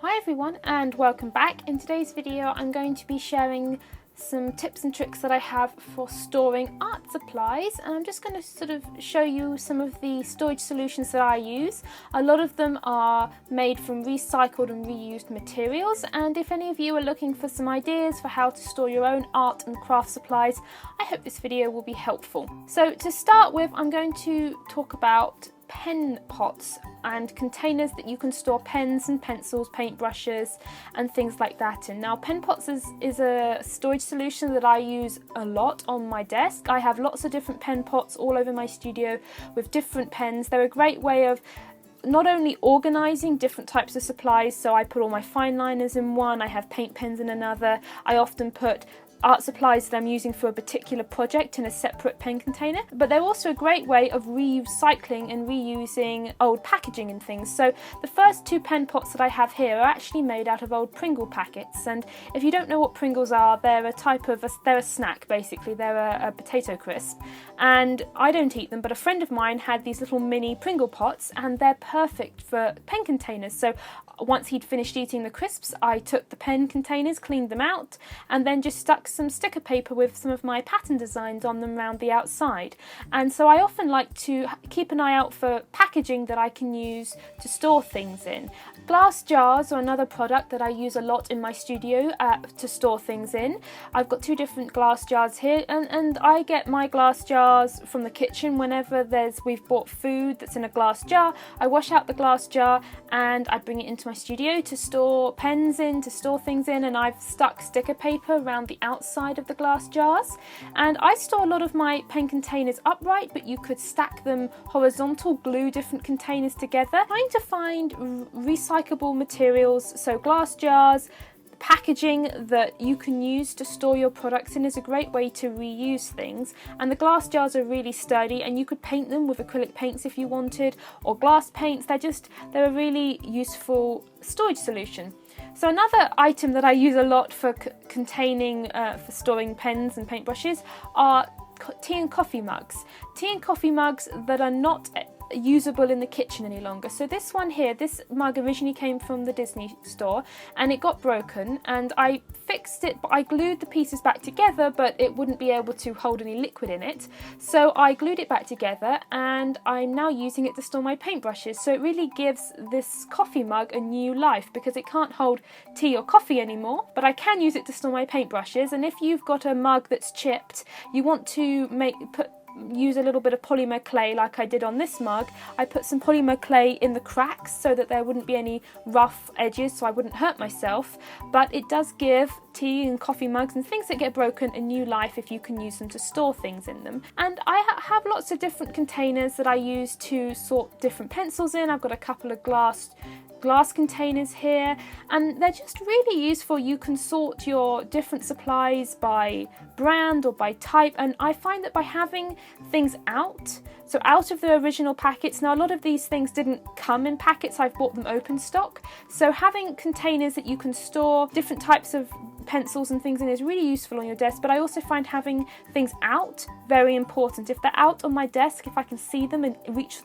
Hi everyone and welcome back. In today's video I'm going to be sharing some tips and tricks that I have for storing art supplies, and I'm just going to sort of show you some of the storage solutions that I use. A lot of them are made from recycled and reused materials, and if any of you are looking for some ideas for how to store your own art and craft supplies, I hope this video will be helpful. So to start with, I'm going to talk about pen pots and containers that you can store pens and pencils, paintbrushes and things like that in. Now pen pots is a storage solution that I use a lot on my desk. I have lots of different pen pots all over my studio with different pens. They're a great way of not only organising different types of supplies, so I put all my fine liners in one, I have paint pens in another, I often put art supplies that I'm using for a particular project in a separate pen container, but they're also a great way of recycling and reusing old packaging and things. So the first two pen pots that I have here are actually made out of old Pringle packets, and if you don't know what Pringles are, they're a snack basically. They're a potato crisp, and I don't eat them, but a friend of mine had these little mini Pringle pots and they're perfect for pen containers. So once he'd finished eating the crisps, I took the pen containers, cleaned them out, and then just stuck some sticker paper with some of my pattern designs on them around the outside. And so I often like to keep an eye out for packaging that I can use to store things in. Glass jars are another product that I use a lot in my studio to store things in. I've got two different glass jars here, and I get my glass jars from the kitchen whenever we've bought food that's in a glass jar. I wash out the glass jar and I bring it into my studio to store pens in, to store things in, and I've stuck sticker paper around the outside of the glass jars. And I store a lot of my pen containers upright, but you could stack them horizontal, glue different containers together. Trying to find recyclable materials, so glass jars, packaging that you can use to store your products in is a great way to reuse things. And the glass jars are really sturdy, and you could paint them with acrylic paints if you wanted, or glass paints. They're a really useful storage solution. So another item that I use a lot for for storing pens and paintbrushes are tea and coffee mugs. Tea and coffee mugs that are not usable in the kitchen any longer. So this one here, this mug originally came from the Disney store and it got broken, and I fixed it, but I glued the pieces back together, but it wouldn't be able to hold any liquid in it. So I glued it back together and I'm now using it to store my paintbrushes. So it really gives this coffee mug a new life because it can't hold tea or coffee anymore, but I can use it to store my paintbrushes. And if you've got a mug that's chipped, you want to use a little bit of polymer clay like I did on this mug. I put some polymer clay in the cracks so that there wouldn't be any rough edges, so I wouldn't hurt myself, but it does give tea and coffee mugs and things that get broken a new life if you can use them to store things in them. And I have lots of different containers that I use to sort different pencils in. I've got a couple of glass containers here, and they're just really useful. You can sort your different supplies by brand or by type, and I find that by having things out of the original packets, now a lot of these things didn't come in packets, I've bought them open stock, so having containers that you can store different types of pencils and things in is really useful on your desk. But I also find having things out very important. If they're out on my desk, if I can see them and reach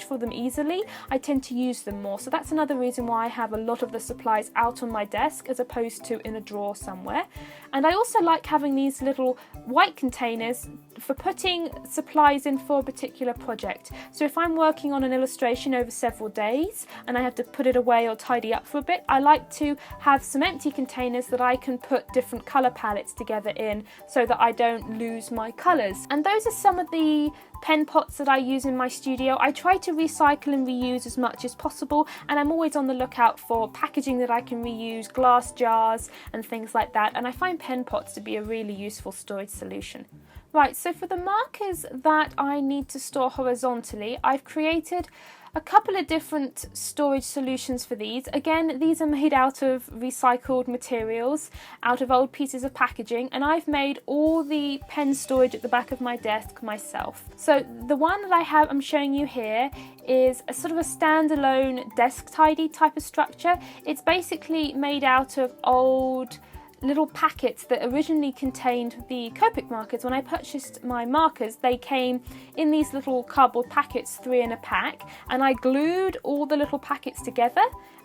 for them easily, I tend to use them more. So that's another reason why I have a lot of the supplies out on my desk as opposed to in a drawer somewhere. And I also like having these little white containers for putting supplies in for a particular project. So if I'm working on an illustration over several days and I have to put it away or tidy up for a bit, I like to have some empty containers that I can put different colour palettes together in so that I don't lose my colours. And those are some of the pen pots that I use in my studio. I try to recycle and reuse as much as possible, and I'm always on the lookout for packaging that I can reuse, glass jars and things like that, and I find pen pots to be a really useful storage solution. Right, so for the markers that I need to store horizontally, I've created a couple of different storage solutions for these. Again, these are made out of recycled materials, out of old pieces of packaging, and I've made all the pen storage at the back of my desk myself. So the one that I'm showing you here is a sort of a standalone desk tidy type of structure. It's basically made out of old little packets that originally contained the Copic markers. When I purchased my markers, they came in these little cardboard packets, 3 in a pack, and I glued all the little packets together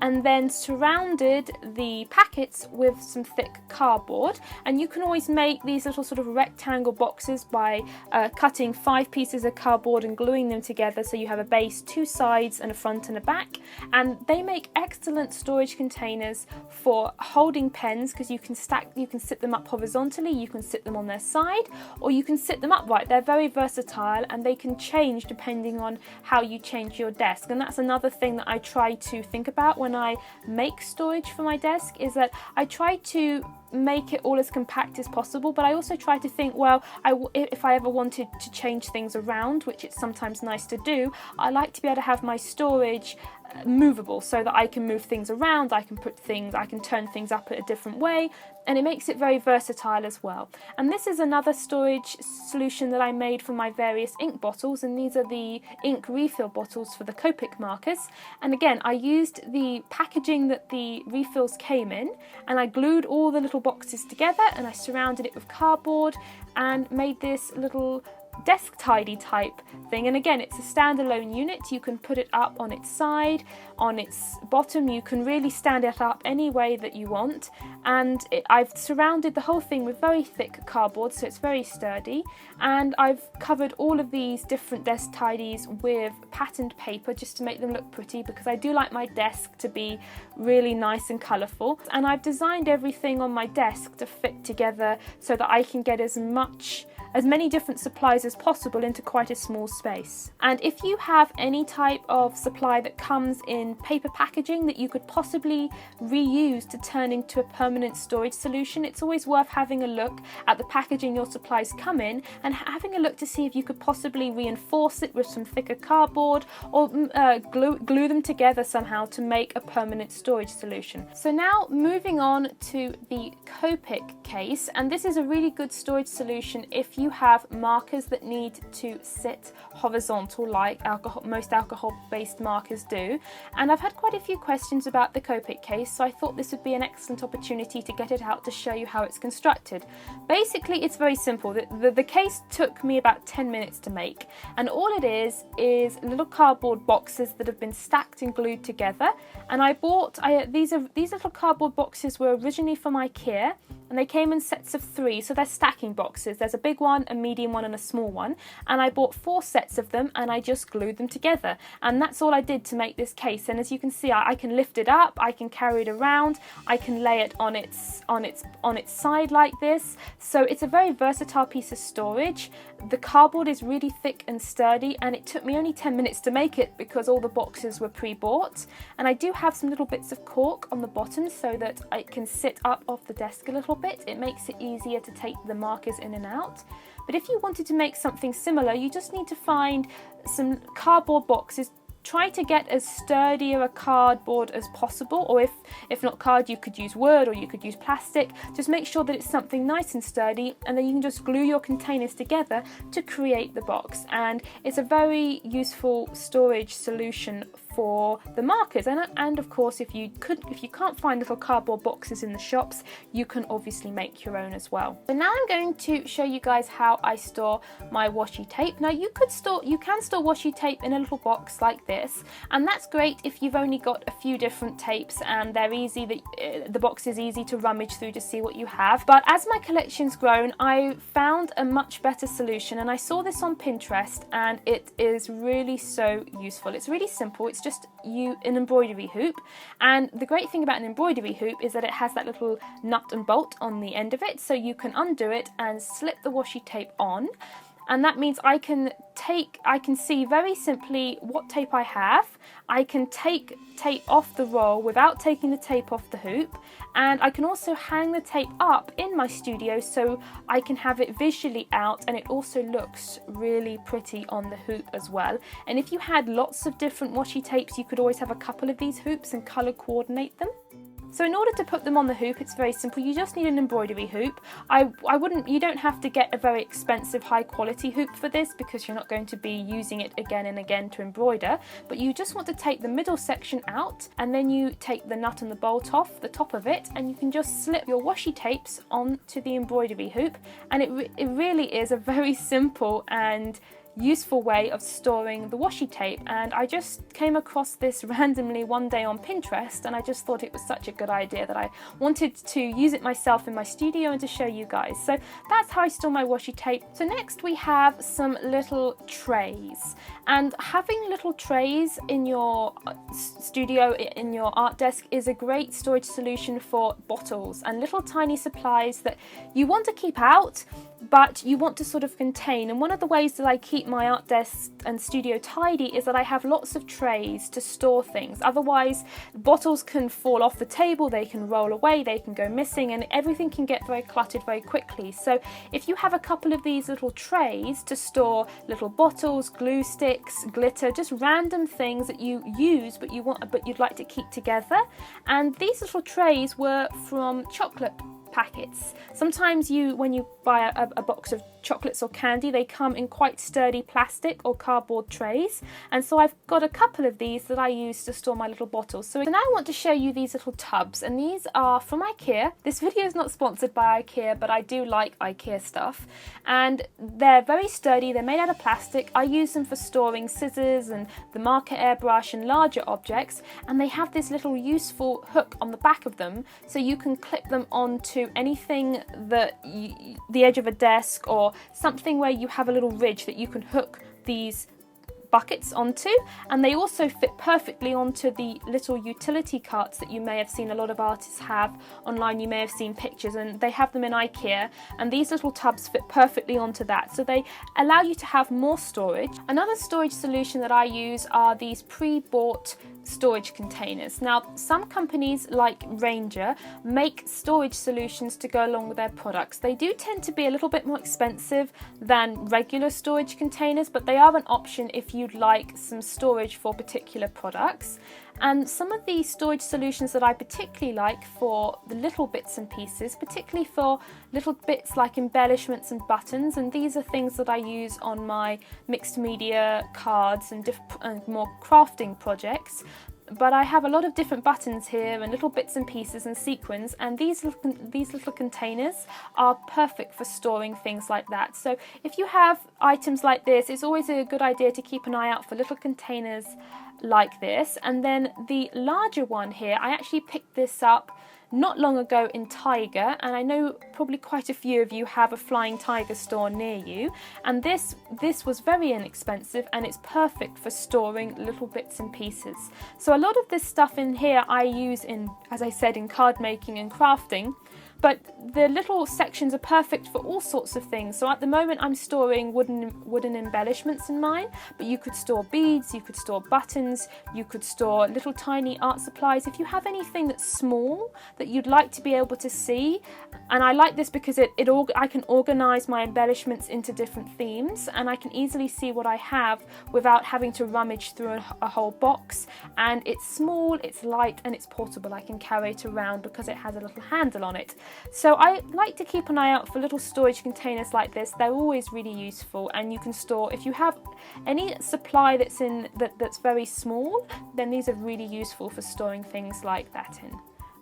and then surrounded the packets with some thick cardboard. And you can always make these little sort of rectangle boxes by cutting 5 pieces of cardboard and gluing them together, so you have a base, 2 sides and a front and a back. And they make excellent storage containers for holding pens, because you can sit them up horizontally, you can sit them on their side, or you can sit them upright. They're very versatile and they can change depending on how you change your desk. And that's another thing that I try to think about when I make storage for my desk, is that I try to make it all as compact as possible, but I also try to think, well, if I ever wanted to change things around, which it's sometimes nice to do, I like to be able to have my storage movable, so that I can move things around, I can turn things up in a different way, and it makes it very versatile as well. And this is another storage solution that I made for my various ink bottles, and these are the ink refill bottles for the Copic markers. And again, I used the packaging that the refills came in, and I glued all the little boxes together, and I surrounded it with cardboard and made this little desk tidy type thing. And again, it's a standalone unit. You can put it up on its side, on its bottom, you can really stand it up any way that you want. And I've surrounded the whole thing with very thick cardboard, so it's very sturdy. And I've covered all of these different desk tidies with patterned paper just to make them look pretty, because I do like my desk to be really nice and colourful. And I've designed everything on my desk to fit together so that I can get as many different supplies as possible into quite a small space. And if you have any type of supply that comes in paper packaging that you could possibly reuse to turn into a permanent storage solution, it's always worth having a look at the packaging your supplies come in and having a look to see if you could possibly reinforce it with some thicker cardboard, or glue them together somehow to make a permanent storage solution. So now moving on to the Copic case, and this is a really good storage solution if you have markers that need to sit horizontal like most alcohol-based markers do. And I've had quite a few questions about the Copic case, so I thought this would be an excellent opportunity to get it out to show you how it's constructed. Basically, it's very simple. The case took me about 10 minutes to make, and all it is little cardboard boxes that have been stacked and glued together. And these little cardboard boxes were originally from Ikea, and they came in sets of 3, so they're stacking boxes. There's a big one, a medium one and a small one, and I bought 4 sets of them and I just glued them together, and that's all I did to make this case. And as you can see, I can lift it up, I can carry it around, I can lay it on its side like this. So it's a very versatile piece of storage. The cardboard is really thick and sturdy, and it took me only 10 minutes to make it because all the boxes were pre-bought. And I do have some little bits of cork on the bottom so that it can sit up off the desk a little bit. It makes it easier to take the markers in and out. But if you wanted to make something similar, you just need to find some cardboard boxes. Try to get as sturdy a cardboard as possible, or if not card, you could use wood or you could use plastic. Just make sure that it's something nice and sturdy, and then you can just glue your containers together to create the box. And it's a very useful storage solution for the markers. And of course, if you can't find little cardboard boxes in the shops, you can obviously make your own as well. So now I'm going to show you guys how I store my washi tape. Now you can store washi tape in a little box like this, and that's great if you've only got a few different tapes and they're easy, the box is easy to rummage through to see what you have. But as my collection's grown, I found a much better solution, and I saw this on Pinterest, and it is really so useful. It's really simple. It's just an embroidery hoop, and the great thing about an embroidery hoop is that it has that little nut and bolt on the end of it, so you can undo it and slip the washi tape on. And that means I can see very simply what tape I have. I can take tape off the roll without taking the tape off the hoop, and I can also hang the tape up in my studio so I can have it visually out, and it also looks really pretty on the hoop as well. And if you had lots of different washi tapes, you could always have a couple of these hoops and colour coordinate them. So in order to put them on the hoop, it's very simple. You just need an embroidery hoop. You don't have to get a very expensive high quality hoop for this because you're not going to be using it again and again to embroider, but you just want to take the middle section out, and then you take the nut and the bolt off the top of it, and you can just slip your washi tapes onto the embroidery hoop, and it really is a very simple and useful way of storing the washi tape. And I just came across this randomly one day on Pinterest, and I just thought it was such a good idea that I wanted to use it myself in my studio and to show you guys. So that's how I store my washi tape. So next we have some little trays, and having little trays in your studio, in your art desk, is a great storage solution for bottles and little tiny supplies that you want to keep out but you want to sort of contain. And one of the ways that I keep my art desk and studio tidy is that I have lots of trays to store things. Otherwise, bottles can fall off the table, they can roll away, they can go missing, and everything can get very cluttered very quickly. So if you have a couple of these little trays to store little bottles, glue sticks, glitter, just random things that you use but you'd like to keep together. And these little trays were from chocolate packets. Sometimes when you buy a box of chocolates or candy, they come in quite sturdy plastic or cardboard trays, and so I've got a couple of these that I use to store my little bottles. So now I want to show you these little tubs, and these are from Ikea. This video is not sponsored by Ikea, but I do like Ikea stuff, and they're very sturdy. They're made out of plastic. I use them for storing scissors and the marker airbrush and larger objects, and they have this little useful hook on the back of them, so you can clip them onto anything that the edge of a desk or something where you have a little ridge that you can hook these buckets onto. And they also fit perfectly onto the little utility carts that you may have seen a lot of artists have online. You may have seen pictures, and they have them in Ikea, and these little tubs fit perfectly onto that, so they allow you to have more storage. Another storage solution that I use are these pre-bought storage containers. Now, some companies like Ranger make storage solutions to go along with their products. They do tend to be a little bit more expensive than regular storage containers, but they are an option if you'd like some storage for particular products. And some of the storage solutions that I particularly like for the little bits and pieces, particularly for little bits like embellishments and buttons, and these are things that I use on my mixed media cards and more crafting projects. But I have a lot of different buttons here and little bits and pieces and sequins, and these little containers are perfect for storing things like that. So if you have items like this, it's always a good idea to keep an eye out for little containers like this. And then the larger one here, I actually picked this up not long ago in Tiger, and I know probably quite a few of you have a Flying Tiger store near you, and this was very inexpensive, and it's perfect for storing little bits and pieces. So a lot of this stuff in here I use in, as I said, in card making and crafting, but the little sections are perfect for all sorts of things. So at the moment I'm storing wooden embellishments in mine, but you could store beads, you could store buttons, you could store little tiny art supplies. If you have anything that's small that you'd like to be able to see, and I like this because I can organise my embellishments into different themes, and I can easily see what I have without having to rummage through a whole box. And it's small, it's light, and it's portable. I can carry it around because it has a little handle on it. So I like to keep an eye out for little storage containers like this. They're always really useful, and you can store, if you have any supply that's very small, then these are really useful for storing things like that in.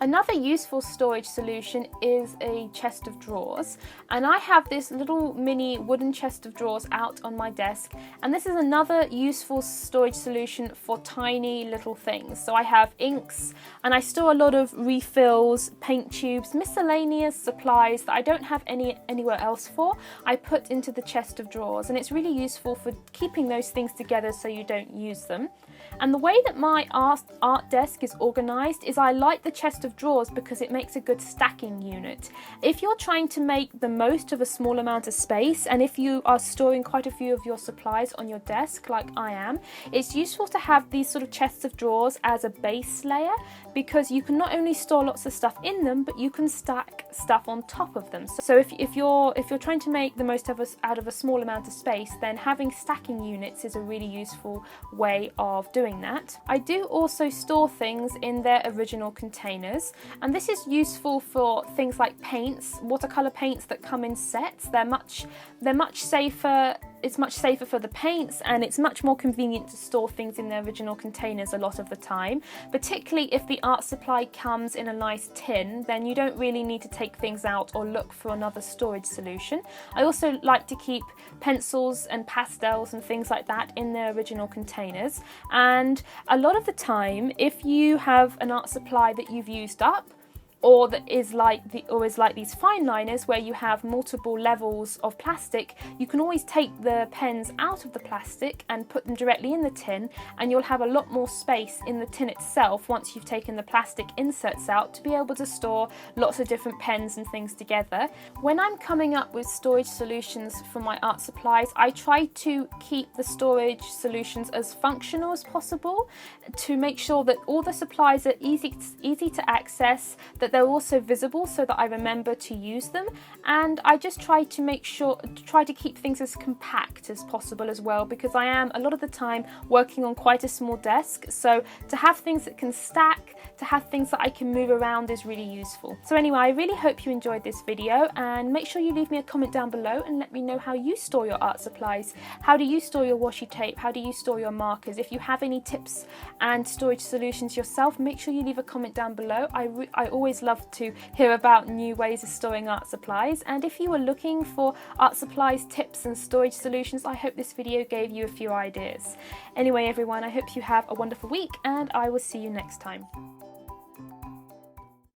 Another useful storage solution is a chest of drawers, and I have this little mini wooden chest of drawers out on my desk, and this is another useful storage solution for tiny little things. So I have inks, and I store a lot of refills, paint tubes, miscellaneous supplies that I don't have anywhere else for. I put into the chest of drawers, and it's really useful for keeping those things together so you don't use them. And the way that my art desk is organised is I like the chest of drawers because it makes a good stacking unit. If you're trying to make the most of a small amount of space, and if you are storing quite a few of your supplies on your desk like I am, it's useful to have these sort of chests of drawers as a base layer, because you can not only store lots of stuff in them, but you can stack stuff on top of them. So if you're trying to make the most out of a small amount of space, then having stacking units is a really useful way of doing that. I do also store things in their original containers, and this is useful for things like paints, watercolor paints that come in sets. They're much safer. It's much safer for the paints, and it's much more convenient to store things in their original containers a lot of the time, particularly if the art supply comes in a nice tin. Then you don't really need to take things out or look for another storage solution. I also like to keep pencils and pastels and things like that in their original containers, and a lot of the time, if you have an art supply that you've used up, or that is like these fine liners where you have multiple levels of plastic, you can always take the pens out of the plastic and put them directly in the tin, and you'll have a lot more space in the tin itself once you've taken the plastic inserts out to be able to store lots of different pens and things together. When I'm coming up with storage solutions for my art supplies, I try to keep the storage solutions as functional as possible to make sure that all the supplies are easy to access, that they're also visible so that I remember to use them, and I just try to keep things as compact as possible as well, because I am a lot of the time working on quite a small desk, so to have things that can stack, to have things that I can move around is really useful. So anyway, I really hope you enjoyed this video, and make sure you leave me a comment down below and let me know how you store your art supplies. How do you store your washi tape? How do you store your markers? If you have any tips and storage solutions yourself, make sure you leave a comment down below. I always love to hear about new ways of storing art supplies, and if you are looking for art supplies tips and storage solutions, I hope this video gave you a few ideas. Anyway everyone, I hope you have a wonderful week, and I will see you next time.